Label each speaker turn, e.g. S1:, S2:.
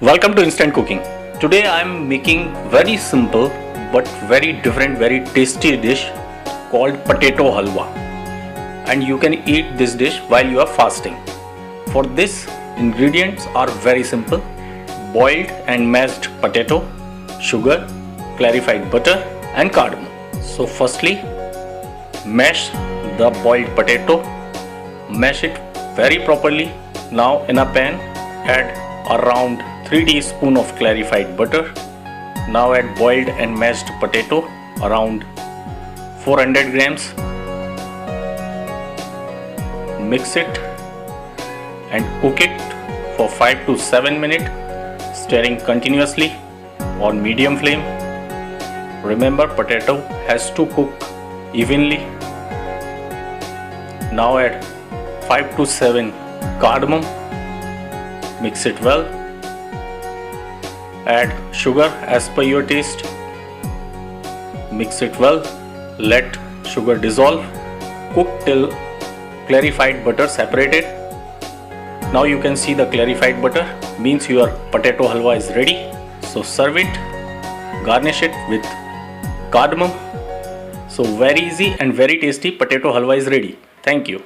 S1: Welcome to Instant Cooking. Today I am making very simple but very different, very tasty dish called potato halwa. And you can eat this dish while you are fasting. For this, ingredients are very simple: boiled and mashed potato, sugar, clarified butter and cardamom. So firstly, mash the boiled potato, mash it very properly. Now in a pan, add around 3 teaspoons of clarified butter. Now add boiled and mashed potato, around 400 grams. Mix it and cook it for 5 to 7 minutes, stirring continuously on medium flame. Remember, potato has to cook evenly. Now add 5 to 7 cardamom. Mix it well. Add sugar as per your taste. Mix it well. Let sugar dissolve. Cook till clarified butter separated. Now you can see the clarified butter, means your potato halwa is ready. So serve it. Garnish it with cardamom. So very easy and very tasty potato halwa is ready. Thank you.